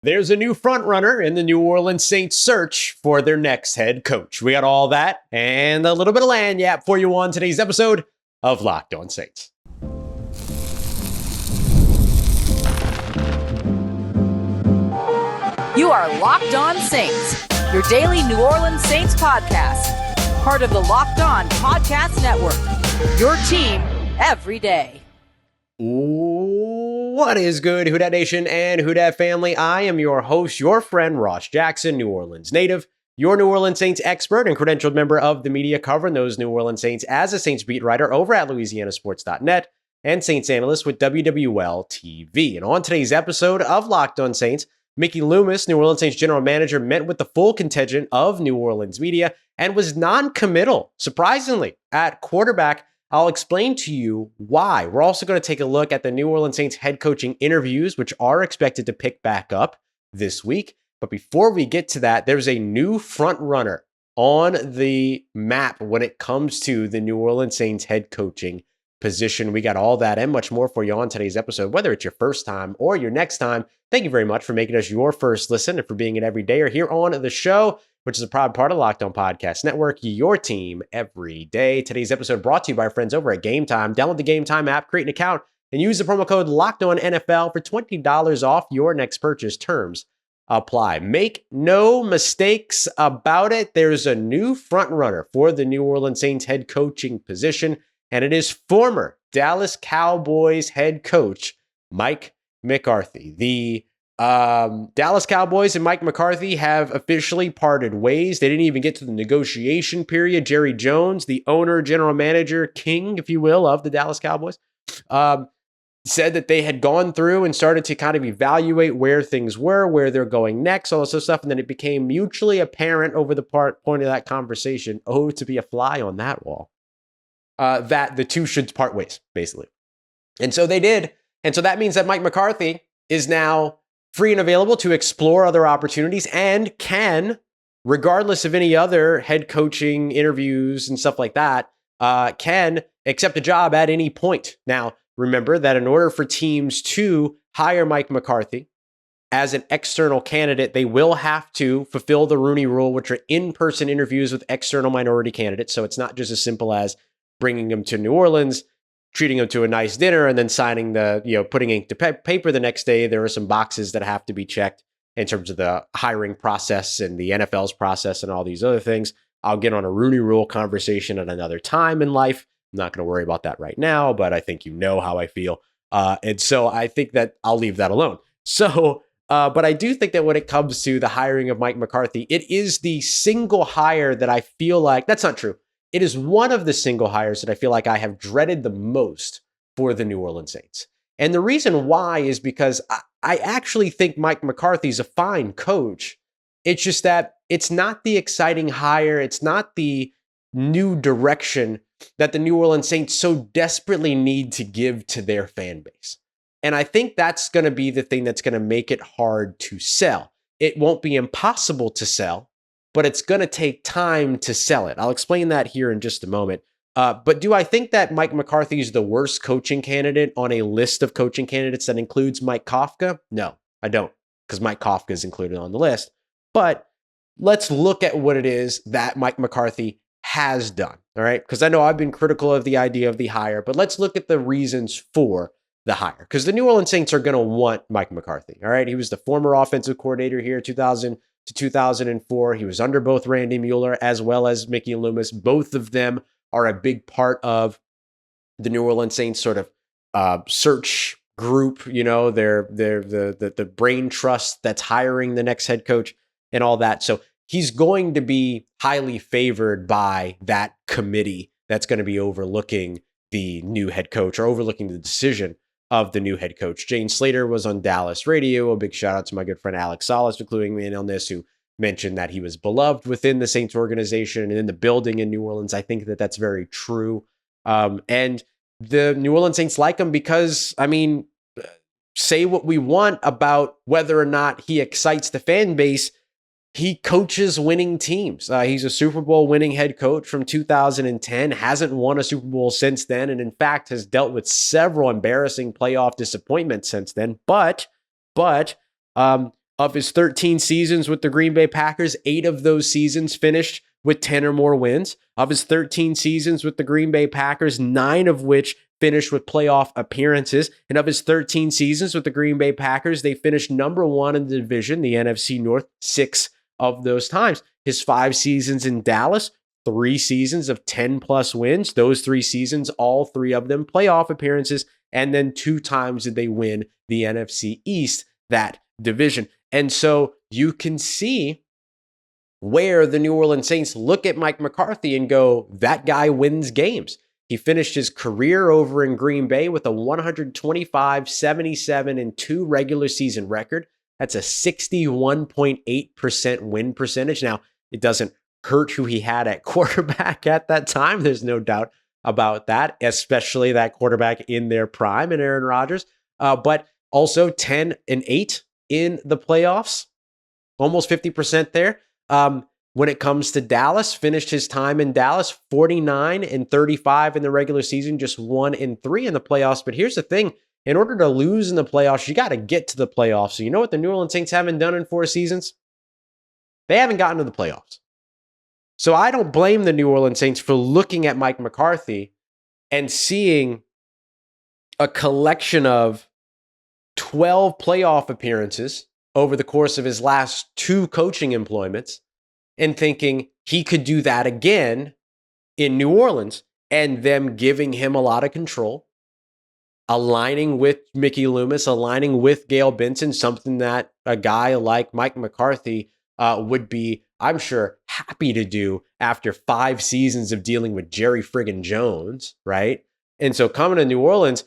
There's a new frontrunner in the New Orleans Saints search for their next head coach. We got all that and a little bit of land yap for you on today's episode of Locked On Saints. You are Locked On Saints, your daily New Orleans Saints podcast. Part of the Locked On Podcast Network, your team every day. What is good, Who Dat Nation and Who Dat family? I am your host, your friend Ross Jackson, New Orleans native, your New Orleans Saints expert and credentialed member of the media covering those New Orleans Saints as a Saints beat writer over at LouisianaSports.net and Saints analyst with WWL TV. And on today's episode of Locked On Saints, Mikey Loomis, New Orleans Saints general manager, met with the full contingent of New Orleans media and was non-committal, surprisingly, at quarterback. I'll explain to you why. We're also going to take a look at the New Orleans Saints head coaching interviews, which are expected to pick back up this week. But before we get to that, there's a new front runner on the map when it comes to the New Orleans Saints head coaching position. We got all that and much more for you on today's episode, whether it's your first time or your next time. Thank you very much for making us your first listen and for being an everydayer here on the show, which is a proud part of Locked On Podcast Network, your team every day. Today's episode brought to you by our friends over at Game Time. Download the Game Time app, create an account, and use the promo code LOCKEDONNFL for $20 off your next purchase. Terms apply. Make no mistakes about it. There's a new front runner for the New Orleans Saints head coaching position, and it is former Dallas Cowboys head coach Mike McCarthy. The Dallas Cowboys and Mike McCarthy have officially parted ways. They didn't even get to the negotiation period. Jerry Jones, the owner, general manager, king, if you will, of the Dallas Cowboys, said that they had gone through and started to kind of evaluate where things were, where they're going next, all this other stuff. And then it became mutually apparent over the point of that conversation, to be a fly on that wall, that the two should part ways, basically. And so they did. And so that means that Mike McCarthy is now free and available to explore other opportunities and can, regardless of any other head coaching interviews and stuff like that, can accept a job at any point. Now, remember that in order for teams to hire Mike McCarthy as an external candidate, they will have to fulfill the Rooney Rule, which are in-person interviews with external minority candidates. So it's not just as simple as bringing them to New Orleans, treating them to a nice dinner, and then signing putting ink to paper the next day. There are some boxes that have to be checked in terms of the hiring process and the NFL's process and all these other things. I'll get on a Rooney Rule conversation at another time in life. I'm not going to worry about that right now, but I think you know how I feel. And so I think that I'll leave that alone. So, but I do think that when it comes to the hiring of Mike McCarthy, it is the single hire that I feel like, that's not true. It is one of the single hires that I feel like I have dreaded the most for the New Orleans Saints. And the reason why is because I actually think Mike McCarthy's a fine coach. It's just that it's not the exciting hire. It's not the new direction that the New Orleans Saints so desperately need to give to their fan base. And I think that's going to be the thing that's going to make it hard to sell. It won't be impossible to sell, but it's going to take time to sell it. I'll explain that here in just a moment. But do I think that Mike McCarthy is the worst coaching candidate on a list of coaching candidates that includes Mike Kafka? No, I don't, because Mike Kafka is included on the list. But let's look at what it is that Mike McCarthy has done, all right? Because I know I've been critical of the idea of the hire, but let's look at the reasons for the hire. Because the New Orleans Saints are going to want Mike McCarthy, all right? He was the former offensive coordinator here, 2000 to 2004. He was under both Randy Mueller as well as Mikey Loomis. Both of them are a big part of the New Orleans Saints sort of search group. You know, they're the brain trust that's hiring the next head coach and all that. So he's going to be highly favored by that committee that's going to be overlooking the new head coach or overlooking the decision of the new head coach. Jane Slater was on Dallas radio. A big shout out to my good friend Alex Salas for cluing me in on this, who mentioned that he was beloved within the Saints organization and in the building in New Orleans. I think that that's very true. And the New Orleans Saints like him because, I mean, say what we want about whether or not he excites the fan base, he coaches winning teams. He's a Super Bowl winning head coach from 2010, hasn't won a Super Bowl since then, and in fact has dealt with several embarrassing playoff disappointments since then. But Of his 13 seasons with the Green Bay Packers, 8 of those seasons finished with 10 or more wins. Of his 13 seasons with the Green Bay Packers, 9 of which finished with playoff appearances. And of his 13 seasons with the Green Bay Packers, they finished number 1 in the division, the NFC North, 6 of those times. His 5 seasons in Dallas, 3 seasons of 10-plus wins. Those 3 seasons, all 3 of them playoff appearances. And then 2 times did they win the NFC East, that division. And so you can see where the New Orleans Saints look at Mike McCarthy and go, that guy wins games. He finished his career over in Green Bay with a 125, 77, and 2 regular season record. That's a 61.8% win percentage. Now, it doesn't hurt who he had at quarterback at that time. There's no doubt about that, especially that quarterback in their prime and Aaron Rodgers. But also 10-8 in the playoffs, almost 50% there. When it comes to Dallas, finished his time in Dallas 49-35 in the regular season, just 1-3 in the playoffs. But here's the thing. In order to lose in the playoffs, you got to get to the playoffs. So you know what the New Orleans Saints haven't done in 4 seasons? They haven't gotten to the playoffs. So I don't blame the New Orleans Saints for looking at Mike McCarthy and seeing a collection of 12 playoff appearances over the course of his last 2 coaching employments and thinking he could do that again in New Orleans, and them giving him a lot of control, aligning with Mikey Loomis, aligning with Gayle Benson, something that a guy like Mike McCarthy would be, I'm sure, happy to do after 5 seasons of dealing with Jerry friggin' Jones, right? And so coming to New Orleans,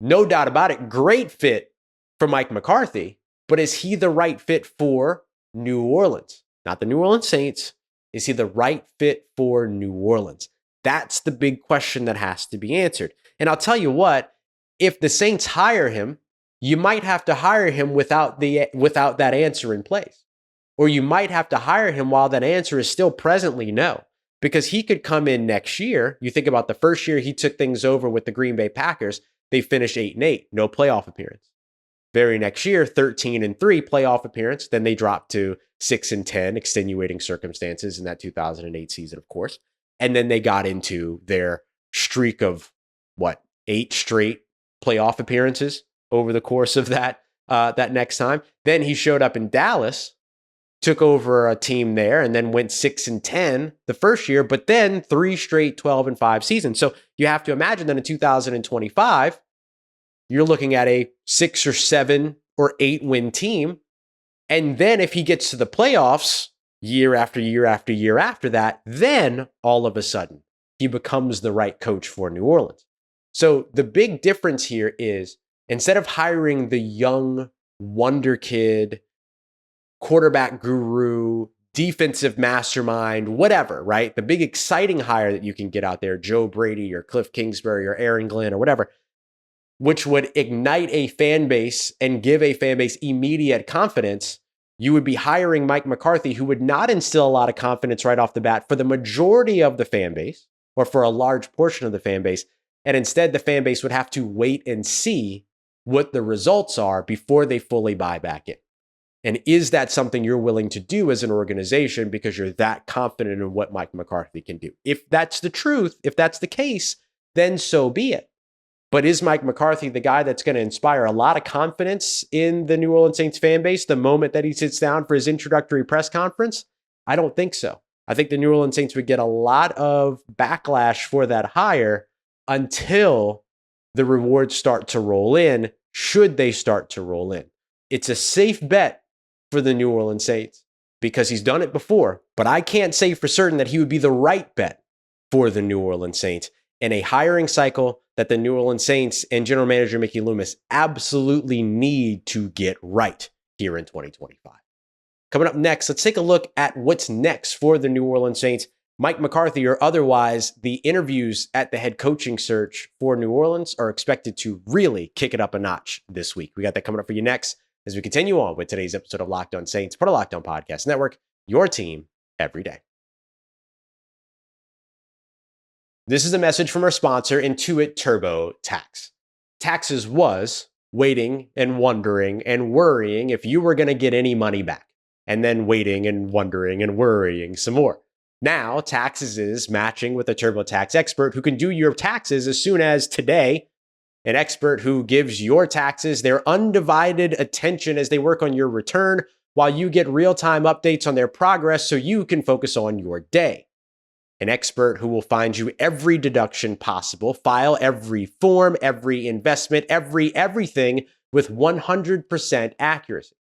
no doubt about it, great fit for Mike McCarthy, but is he the right fit for New Orleans? Not the New Orleans Saints. Is he the right fit for New Orleans? That's the big question that has to be answered. And I'll tell you what, if the Saints hire him, you might have to hire him without that answer in place. Or you might have to hire him while that answer is still presently no. Because he could come in next year. You think about the first year he took things over with the Green Bay Packers, they finished 8-8, no playoff appearance. Very next year, 13-3 playoff appearance. Then they dropped to 6-10, extenuating circumstances in that 2008 season, of course. And then they got into their streak of 8 straight playoff appearances over the course of that next time. Then he showed up in Dallas, took over a team there, and then went 6-10 the first year, but then 3 straight 12-5 seasons. So you have to imagine that in 2025, you're looking at a 6 or 7 or 8 win team. And then if he gets to the playoffs year after year after year after that, then all of a sudden he becomes the right coach for New Orleans. So the big difference here is, instead of hiring the young wonder kid, quarterback guru, defensive mastermind, whatever, right? The big exciting hire that you can get out there, Joe Brady or Kliff Kingsbury or Aaron Glenn or whatever, which would ignite a fan base and give a fan base immediate confidence, you would be hiring Mike McCarthy, who would not instill a lot of confidence right off the bat for the majority of the fan base, or for a large portion of the fan base. And instead, the fan base would have to wait and see what the results are before they fully buy back in. And is that something you're willing to do as an organization because you're that confident in what Mike McCarthy can do? If that's the truth, if that's the case, then so be it. But is Mike McCarthy the guy that's going to inspire a lot of confidence in the New Orleans Saints fan base the moment that he sits down for his introductory press conference? I don't think so. I think the New Orleans Saints would get a lot of backlash for that hire until the rewards start to roll in, should they start to roll in. It's a safe bet for the New Orleans Saints because he's done it before, but I can't say for certain that he would be the right bet for the New Orleans Saints in a hiring cycle that the New Orleans Saints and general manager Mikey Loomis absolutely need to get right here in 2025. Coming up next, let's take a look at what's next for the New Orleans Saints. Mike McCarthy or otherwise, the interviews at the head coaching search for New Orleans are expected to really kick it up a notch this week. We got that coming up for you next as we continue on with today's episode of Locked On Saints, part of Locked On Podcast Network, your team every day. This is a message from our sponsor, Intuit TurboTax. Taxes was waiting and wondering and worrying if you were going to get any money back, and then waiting and wondering and worrying some more. Now, Taxes is matching with a TurboTax expert who can do your taxes as soon as today. An expert who gives your taxes their undivided attention as they work on your return, while you get real-time updates on their progress so you can focus on your day. An expert who will find you every deduction possible, file every form, every investment, everything with 100% accuracy.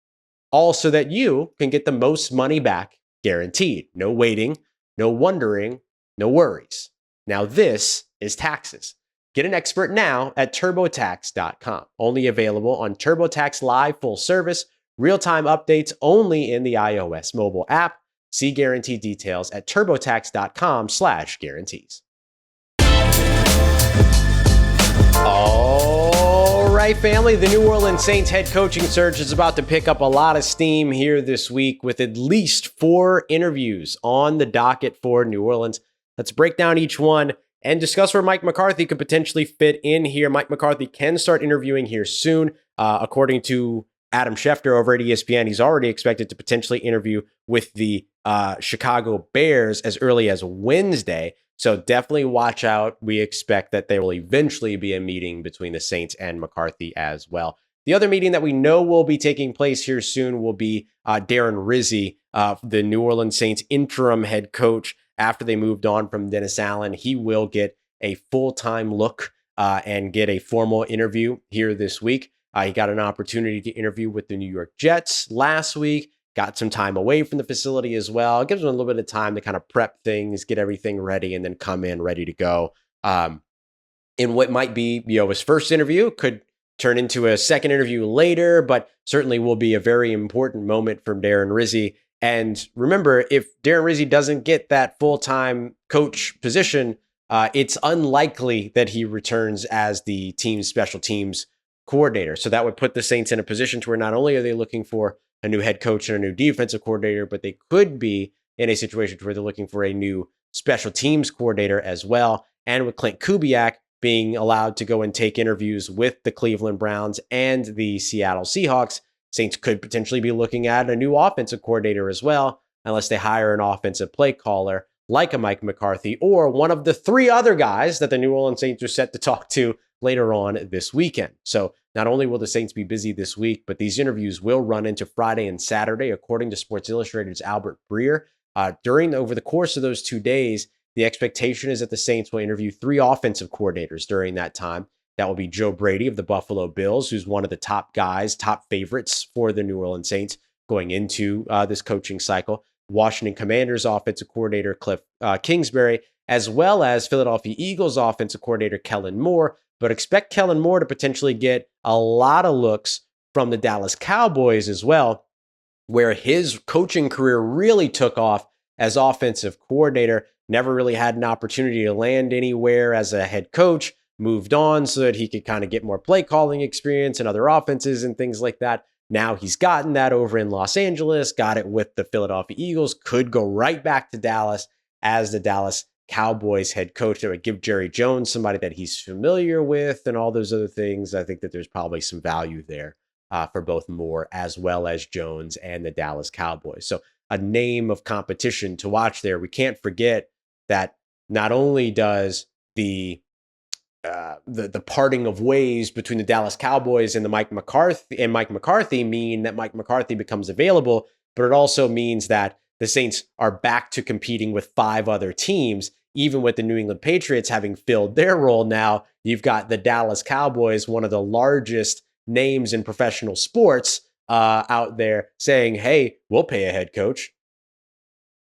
All so that you can get the most money back guaranteed. No waiting, no wondering, no worries. Now this is Taxes. Get an expert now at TurboTax.com. Only available on TurboTax Live full service. Real-time updates only in the iOS mobile app. See guarantee details at TurboTax.com/guarantees. All right, family. The New Orleans Saints head coaching search is about to pick up a lot of steam here this week with at least 4 interviews on the docket for New Orleans. Let's break down each one and discuss where Mike McCarthy could potentially fit in here. Mike McCarthy can start interviewing here soon. According to Adam Schefter over at ESPN, he's already expected to potentially interview with the Chicago Bears as early as Wednesday. So definitely watch out. We expect that there will eventually be a meeting between the Saints and McCarthy as well. The other meeting that we know will be taking place here soon will be Darren Rizzi, the New Orleans Saints interim head coach. After they moved on from Dennis Allen, he will get a full-time look and get a formal interview here this week. He got an opportunity to interview with the New York Jets last week, got some time away from the facility as well. It gives him a little bit of time to kind of prep things, get everything ready, and then come in ready to go. In what might be, his first interview, could turn into a second interview later, but certainly will be a very important moment from Darren Rizzi. And remember, if Darren Rizzi doesn't get that full-time coach position, it's unlikely that he returns as the team's special teams coordinator. So that would put the Saints in a position to where not only are they looking for a new head coach and a new defensive coordinator, but they could be in a situation where they're looking for a new special teams coordinator as well. And with Clint Kubiak being allowed to go and take interviews with the Cleveland Browns and the Seattle Seahawks, Saints could potentially be looking at a new offensive coordinator as well, unless they hire an offensive play caller like a Mike McCarthy or one of the 3 other guys that the New Orleans Saints are set to talk to later on this weekend. So not only will the Saints be busy this week, but these interviews will run into Friday and Saturday, according to Sports Illustrated's Albert Breer. Over the course of those 2 days, the expectation is that the Saints will interview 3 offensive coordinators during that time. That will be Joe Brady of the Buffalo Bills, who's one of the top favorites for the New Orleans Saints going into this coaching cycle. Washington Commanders offensive coordinator Kliff Kingsbury, as well as Philadelphia Eagles offensive coordinator Kellen Moore. But expect Kellen Moore to potentially get a lot of looks from the Dallas Cowboys as well, where his coaching career really took off as offensive coordinator. Never really had an opportunity to land anywhere as a head coach. Moved on so that he could kind of get more play calling experience and other offenses and things like that. Now he's gotten that over in Los Angeles, got it with the Philadelphia Eagles, could go right back to Dallas as the Dallas Cowboys head coach. That would give Jerry Jones somebody that he's familiar with and all those other things. I think that there's probably some value there for both Moore as well as Jones and the Dallas Cowboys. So a name of competition to watch there. We can't forget that not only does the parting of ways between the Dallas Cowboys and the Mike McCarthy mean that Mike McCarthy becomes available, but it also means that the Saints are back to competing with 5 other teams, even with the New England Patriots having filled their role. Now you've got the Dallas Cowboys, one of the largest names in professional sports, out there saying, hey, we'll pay a head coach.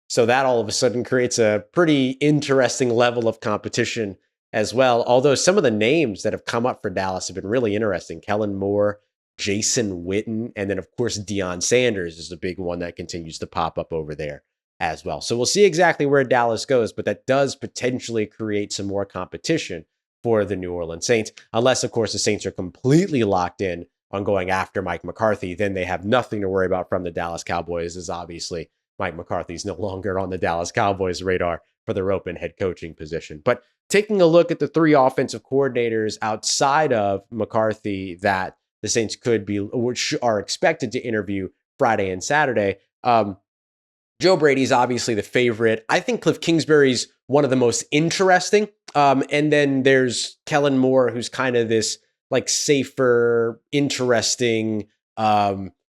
So that all of a sudden creates a pretty interesting level of competition as well. Although some of the names that have come up for Dallas have been really interesting. Kellen Moore, Jason Witten, and then of course Deion Sanders is the big one that continues to pop up over there as well. So we'll see exactly where Dallas goes, but that does potentially create some more competition for the New Orleans Saints. Unless, of course, the Saints are completely locked in on going after Mike McCarthy, then they have nothing to worry about from the Dallas Cowboys, as obviously Mike McCarthy's no longer on the Dallas Cowboys radar for their open head coaching position. But taking a look at the 3 offensive coordinators outside of McCarthy that the Saints could be, which are expected to interview Friday and Saturday. Joe Brady's obviously the favorite. I think Kliff Kingsbury's one of the most interesting. And then there's Kellen Moore, who's kind of this like safer, interesting,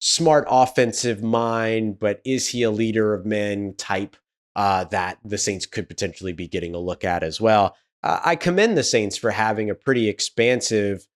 smart offensive mind, but is he a leader of men type that the Saints could potentially be getting a look at as well. I commend the Saints for having a pretty expansive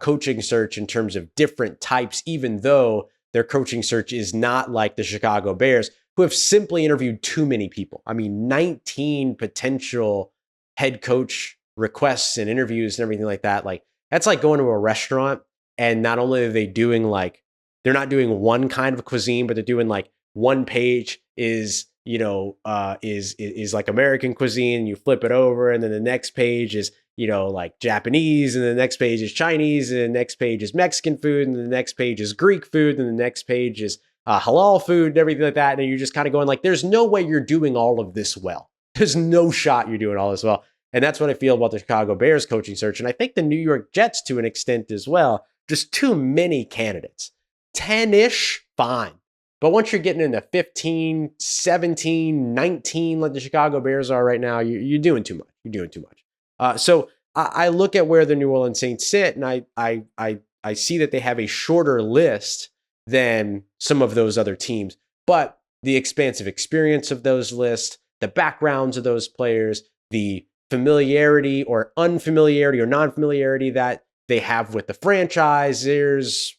coaching search in terms of different types, even though their coaching search is not like the Chicago Bears, who have simply interviewed too many people. I mean, 19 potential head coach requests and interviews and everything like that. Like, that's like going to a restaurant and not only are they doing like, they're not doing one kind of cuisine, but they're doing like one page is, is like American cuisine. You flip it over and then the next page is, like Japanese, and the next page is Chinese, and the next page is Mexican food, and the next page is Greek food, and the next page is halal food and everything like that. And you're just kind of going like, there's no way you're doing all of this well. There's no shot you're doing all this well. And that's what I feel about the Chicago Bears coaching search. And I think the New York Jets to an extent as well. Just too many candidates. 10-ish, fine. But once you're getting into 15, 17, 19, like the Chicago Bears are right now, you're doing too much. You're doing too much. So I look at where the New Orleans Saints sit, and I see that they have a shorter list than some of those other teams. But the expansive experience of those lists, the backgrounds of those players, the familiarity or unfamiliarity or non-familiarity that they have with the franchise, there's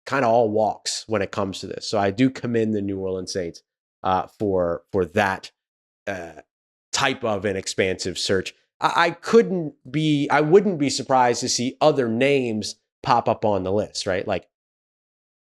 kind of all walks when it comes to this. So I do commend the New Orleans Saints for that type of an expansive search. I wouldn't be surprised to see other names pop up on the list, right? Like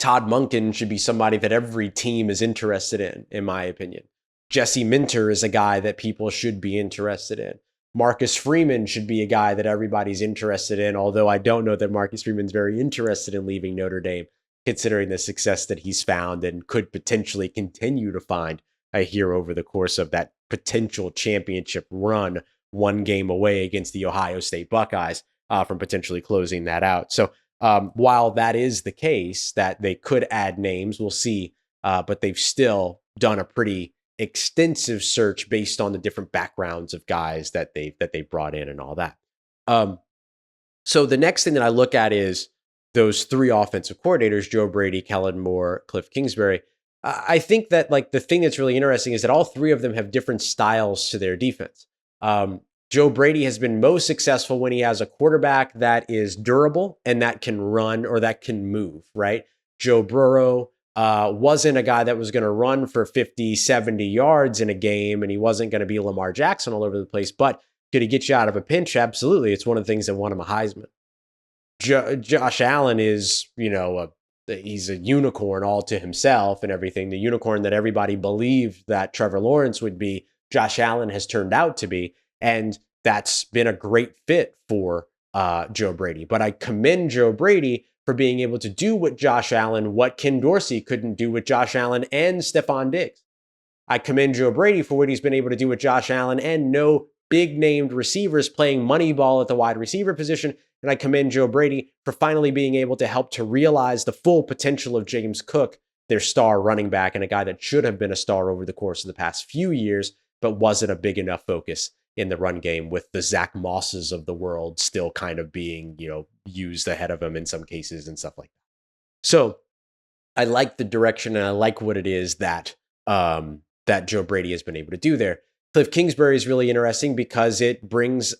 Todd Monken should be somebody that every team is interested in my opinion. Jesse Minter is a guy that people should be interested in. Marcus Freeman should be a guy that everybody's interested in, although I don't know that Marcus Freeman's very interested in leaving Notre Dame, considering the success that he's found and could potentially continue to find here over the course of that potential championship run, one game away against the Ohio State Buckeyes from potentially closing that out. So while that is the case, that they could add names, we'll see, but they've still done a pretty extensive search based on the different backgrounds of guys that they brought in and all that. So the next thing that I look at is those three offensive coordinators, Joe Brady, Kellen Moore, Kliff Kingsbury. I think that like the thing that's really interesting is that all three of them have different styles to their defense. Joe Brady has been most successful when he has a quarterback that is durable and that can run or that can move, right? Joe Burrow wasn't a guy that was going to run for 50, 70 yards in a game, and he wasn't going to be Lamar Jackson all over the place, but could he get you out of a pinch? Absolutely. It's one of the things that won him a Heisman. Josh Allen is, he's a unicorn all to himself and everything. The unicorn that everybody believed that Trevor Lawrence would be, Josh Allen has turned out to be. And that's been a great fit for Joe Brady. But I commend Joe Brady for being able to do what Josh Allen, what Ken Dorsey couldn't do with Josh Allen and Stephon Diggs. I commend Joe Brady for what he's been able to do with Josh Allen and no big named receivers playing money ball at the wide receiver position. And I commend Joe Brady for finally being able to help to realize the full potential of James Cook, their star running back, and a guy that should have been a star over the course of the past few years, but wasn't a big enough focus in the run game, with the Zach Mosses of the world still kind of being, used ahead of him in some cases and stuff like that. So I like the direction and I like what it is that that Joe Brady has been able to do there. Kliff Kingsbury is really interesting because it brings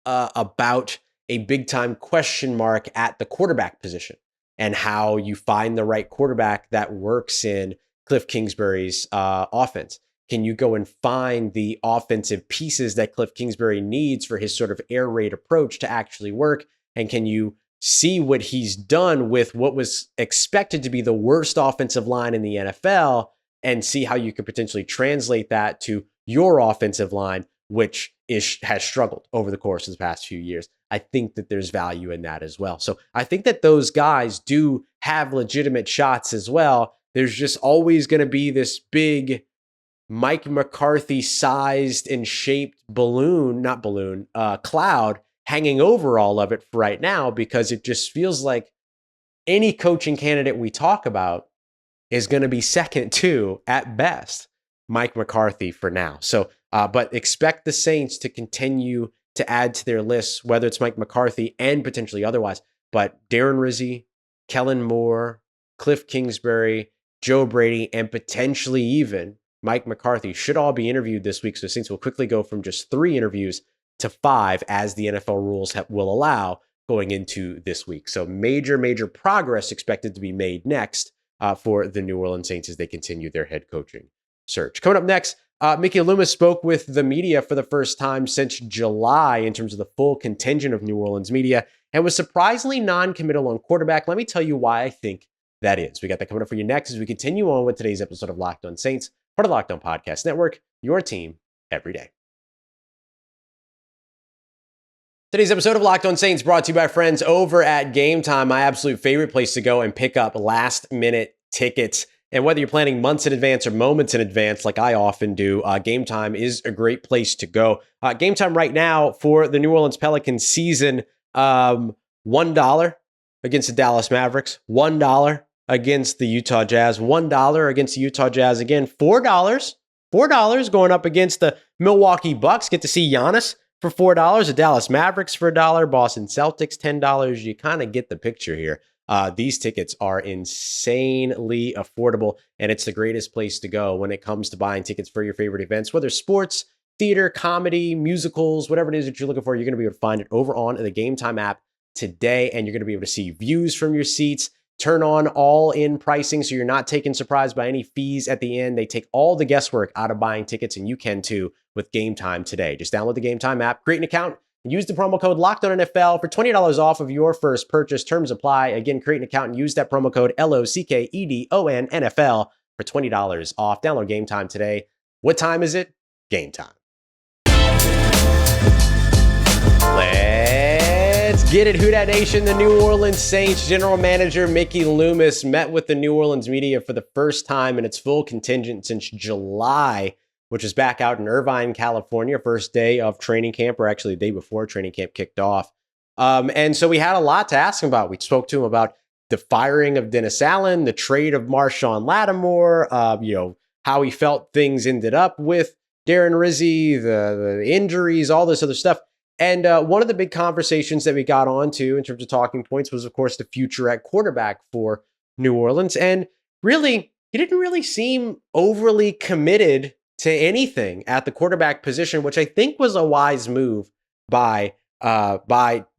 about a big time question mark at the quarterback position and how you find the right quarterback that works in Kliff Kingsbury's offense. Can you go and find the offensive pieces that Kliff Kingsbury needs for his sort of air raid approach to actually work? And can you see what he's done with what was expected to be the worst offensive line in the NFL and see how you could potentially translate that to your offensive line, which has struggled over the course of the past few years? I think that there's value in that as well. So I think that those guys do have legitimate shots as well. There's just always going to be this big Mike McCarthy sized and shaped cloud hanging over all of it for right now, because it just feels like any coaching candidate we talk about is going to be second to, at best, Mike McCarthy for now. So, but expect the Saints to continue to add to their lists, whether it's Mike McCarthy and potentially otherwise. But Darren Rizzi, Kellen Moore, Kliff Kingsbury, Joe Brady, and potentially even Mike McCarthy should all be interviewed this week. So Saints will quickly go from just 3 interviews to 5, as the NFL rules will allow going into this week. So major progress expected to be made next for the New Orleans Saints as they continue their head coaching search. Coming up next, Mikey Loomis spoke with the media for the first time since July in terms of the full contingent of New Orleans media, and was surprisingly non-committal on quarterback. Let me tell you why I think that is. We got that coming up for you next as we continue on with today's episode of Locked On Saints, part of the Locked On Podcast Network, your team every day. Today's episode of Locked On Saints brought to you by friends over at Game Time, my absolute favorite place to go and pick up last-minute tickets. And whether you're planning months in advance or moments in advance, like I often do, Game Time is a great place to go. Game Time right now for the New Orleans Pelicans season, $1 against the Dallas Mavericks, $1 against the Utah Jazz, $1 against the Utah Jazz again, $4 going up against the Milwaukee Bucks. Get to see Giannis for $4, the Dallas Mavericks for $1, Boston Celtics $10. You kind of get the picture here. These tickets are insanely affordable, and it's the greatest place to go when it comes to buying tickets for your favorite events, whether sports, theater, comedy, musicals, whatever it is that you're looking for. You're going to be able to find it over on the Game Time app today, and you're going to be able to see views from your seats, turn on all-in pricing so you're not taken surprised by any fees at the end. They take all the guesswork out of buying tickets, and you can too with Game Time today. Just download the Game Time app, create an account, and use the promo code LOCKEDONNFL for $20 off of your first purchase. Terms apply. Again, create an account and use that promo code LOCKEDONNFL for $20 off. Download Game Time today. What time is it? Game time. Let's get it, Who Dat Nation. The New Orleans Saints general manager Mikey Loomis met with the New Orleans media for the first time in its full contingent since July, which is back out in Irvine, California, first day of training camp, or actually the day before training camp kicked off. And so we had a lot to ask him about. We spoke to him about the firing of Dennis Allen, the trade of Marshawn Lattimore, how he felt things ended up with Darren Rizzi, the injuries, all this other stuff. And one of the big conversations that we got onto in terms of talking points was, of course, the future at quarterback for New Orleans. And really, he didn't really seem overly committed to anything at the quarterback position, which I think was a wise move by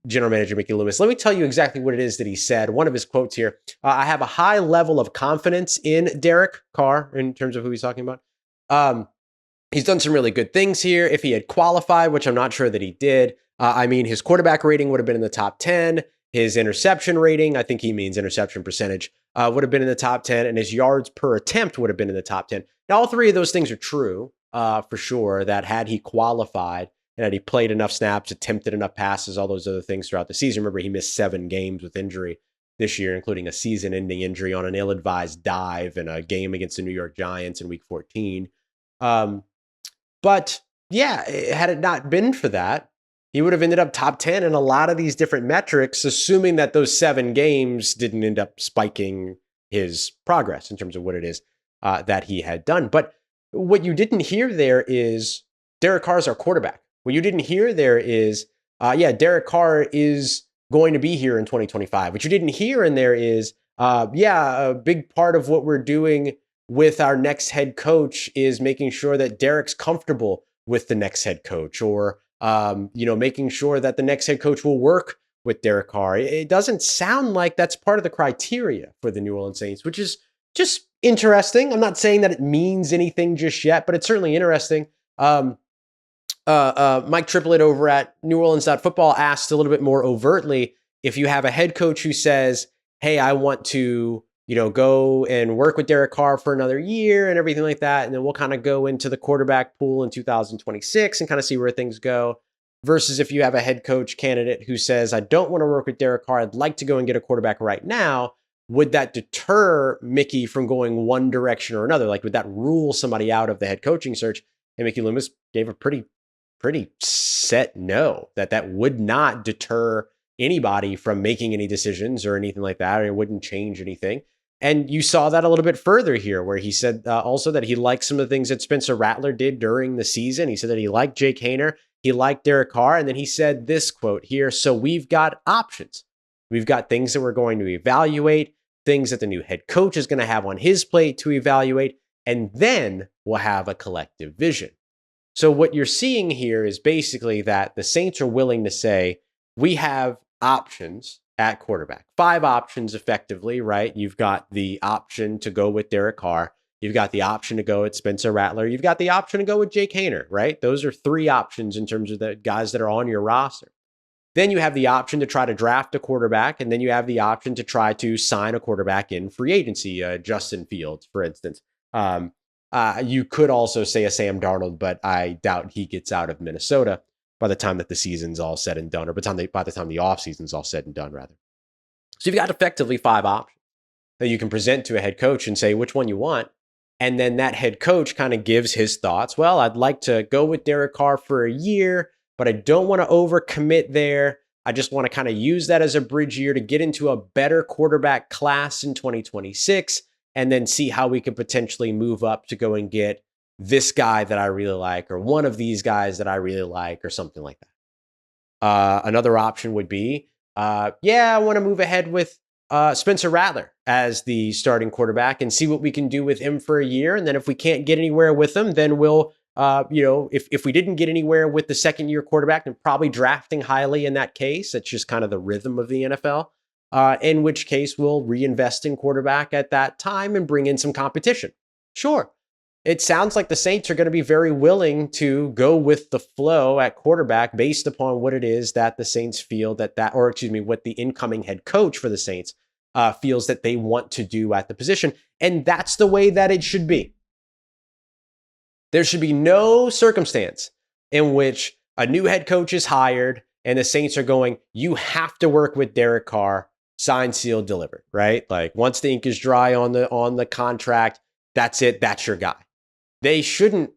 general manager Mikey Loomis. Let me tell you exactly what it is that he said. One of his quotes here, I have a high level of confidence in Derek Carr in terms of who he's talking about. He's done some really good things here. If he had qualified, which I'm not sure that he did, his quarterback rating would have been in the top 10. His interception rating, I think he means interception percentage, would have been in the top 10, and his yards per attempt would have been in the top 10. Now, all three of those things are true, for sure, that had he qualified and had he played enough snaps, attempted enough passes, all those other things throughout the season. Remember, he missed 7 games with injury this year, including a season-ending injury on an ill-advised dive in a game against the New York Giants in Week 14. But yeah, had it not been for that, he would have ended up top 10 in a lot of these different metrics, assuming that those 7 games didn't end up spiking his progress in terms of what it is that he had done. But what you didn't hear there is Derek Carr is our quarterback. What you didn't hear there is, Derek Carr is going to be here in 2025. What you didn't hear in there is, a big part of what we're doing with our next head coach is making sure that Derek's comfortable with the next head coach, or making sure that the next head coach will work with Derek Carr. It doesn't sound like that's part of the criteria for the New Orleans Saints, which is just interesting. I'm not saying that it means anything just yet, but it's certainly interesting. Mike Triplett over at NewOrleans.football asked a little bit more overtly, if you have a head coach who says, hey, I want to go and work with Derek Carr for another year and everything like that, and then we'll kind of go into the quarterback pool in 2026 and kind of see where things go, versus if you have a head coach candidate who says, I don't want to work with Derek Carr, I'd like to go and get a quarterback right now, would that deter Mickey from going one direction or another? Like, would that rule somebody out of the head coaching search? And Mikey Loomis gave a pretty pretty set no, that would not deter anybody from making any decisions or anything like that, or it wouldn't change anything. And you saw that a little bit further here, where he said also that he liked some of the things that Spencer Rattler did during the season. He said that he liked Jake Haener, he liked Derek Carr, and then he said this quote here: "So we've got options. We've got things that we're going to evaluate, things that the new head coach is going to have on his plate to evaluate, and then we'll have a collective vision." So what you're seeing here is basically that the Saints are willing to say, we have options at quarterback. 5 options effectively, right? You've got the option to go with Derek Carr. You've got the option to go with Spencer Rattler. You've got the option to go with Jake Haener, right? Those are 3 options in terms of the guys that are on your roster. Then you have the option to try to draft a quarterback, and then you have the option to try to sign a quarterback in free agency, Justin Fields, for instance. You could also say a Sam Darnold, but I doubt he gets out of Minnesota by the time that the season's all said and done, or by the time the offseason's all said and done, rather. So you've got effectively 5 options that you can present to a head coach and say which one you want. And then that head coach kind of gives his thoughts. Well, I'd like to go with Derek Carr for a year, but I don't want to overcommit there. I just want to kind of use that as a bridge year to get into a better quarterback class in 2026. And then see how we could potentially move up to go and get this guy that I really like, or one of these guys that I really like, or something like that. Another option would be, I want to move ahead with Spencer Rattler as the starting quarterback and see what we can do with him for a year. And then if we can't get anywhere with him, then we'll, if we didn't get anywhere with the second-year quarterback, then probably drafting highly in that case. That's just kind of the rhythm of the NFL. In which case we'll reinvest in quarterback at that time and bring in some competition. Sure. It sounds like the Saints are going to be very willing to go with the flow at quarterback based upon what it is that the Saints feel what the incoming head coach for the Saints feels that they want to do at the position. And that's the way that it should be. There should be no circumstance in which a new head coach is hired and the Saints are going, you have to work with Derek Carr. Signed, sealed, delivered, right? Like once the ink is dry on the contract, that's it. That's your guy. They shouldn't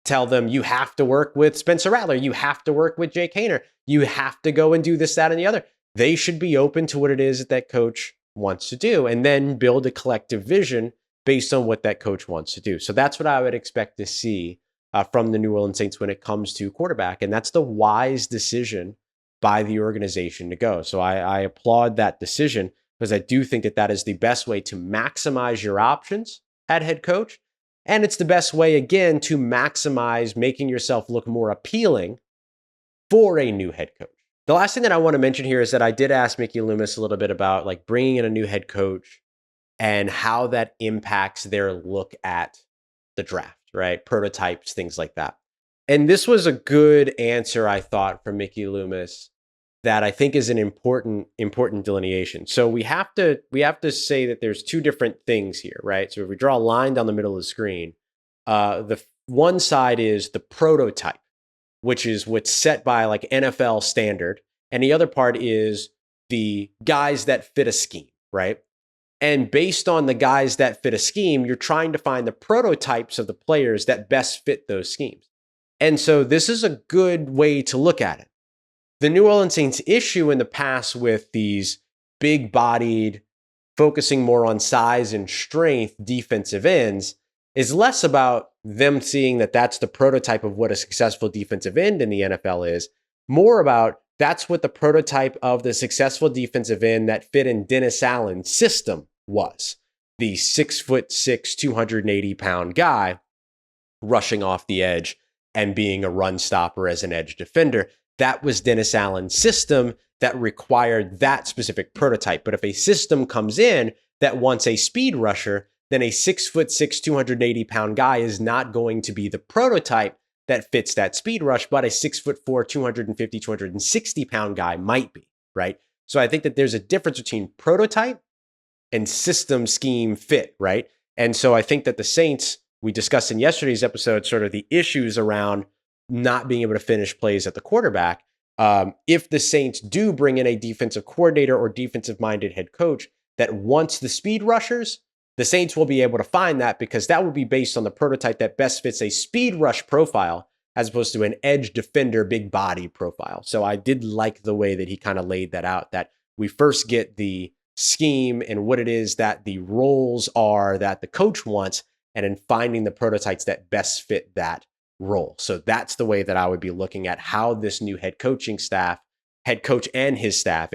tell them you have to work with Spencer Rattler. You have to work with Jake Haener. You have to go and do this, that, and the other. They should be open to what it is that coach wants to do and then build a collective vision based on what that coach wants to do. So that's what I would expect to see from the New Orleans Saints when it comes to quarterback. And that's the wise decision by the organization to go. So I applaud that decision because I do think that is the best way to maximize your options at head coach. And it's the best way, again, to maximize making yourself look more appealing for a new head coach. The last thing that I want to mention here is that I did ask Mikey Loomis a little bit about like bringing in a new head coach and how that impacts their look at the draft, right? Prototypes, things like that. And this was a good answer, I thought, from Mikey Loomis that I think is an important delineation. So we have to say that there's 2 different things here, right? So if we draw a line down the middle of the screen, the one side is the prototype, which is what's set by like NFL standard, and the other part is the guys that fit a scheme, right? And based on the guys that fit a scheme, you're trying to find the prototypes of the players that best fit those schemes. And so this is a good way to look at it. The New Orleans Saints issue in the past with these big-bodied, focusing more on size and strength defensive ends is less about them seeing that that's the prototype of what a successful defensive end in the NFL is, more about that's what the prototype of the successful defensive end that fit in Dennis Allen's system was. The 6'6", 280-pound guy rushing off the edge and being a run stopper as an edge defender. That was Dennis Allen's system that required that specific prototype. But if a system comes in that wants a speed rusher, then a 6'6", 280-pound guy is not going to be the prototype that fits that speed rush, but a 6'4", 250, 260-pound guy might be, right? So I think that there's a difference between prototype and system scheme fit, right? And so I think that the Saints, we discussed in yesterday's episode, sort of the issues around not being able to finish plays at the quarterback. If the Saints do bring in a defensive coordinator or defensive-minded head coach that wants the speed rushers, the Saints will be able to find that because that will be based on the prototype that best fits a speed rush profile as opposed to an edge defender, big body profile. So I did like the way that he kind of laid that out, that we first get the scheme and what it is that the roles are that the coach wants, and then finding the prototypes that best fit that role. So that's the way that I would be looking at how this new head coach and his staff,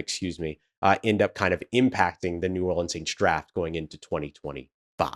end up kind of impacting the New Orleans Saints draft going into 2025.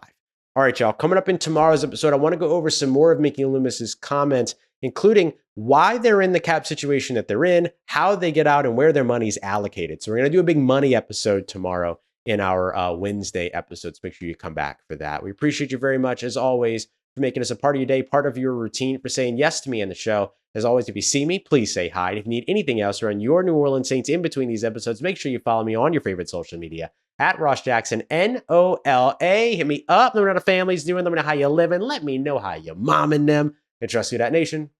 All right, y'all. Coming up in tomorrow's episode, I want to go over some more of Mikey Loomis's comments, including why they're in the cap situation that they're in, how they get out, and where their money's allocated. So we're going to do a big money episode tomorrow in our Wednesday episodes. Make sure you come back for that. We appreciate you very much, as always, for making us a part of your day, part of your routine, for saying yes to me on the show. As always, if you see me, please say hi. And if you need anything else around your New Orleans Saints in between these episodes, make sure you follow me on your favorite social media at Ross Jackson, NOLA. Hit me up. Let me know how the family's doing. Let me know how you're living. Let me know how you're momming them. And trust me, that nation,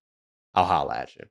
I'll holla at you.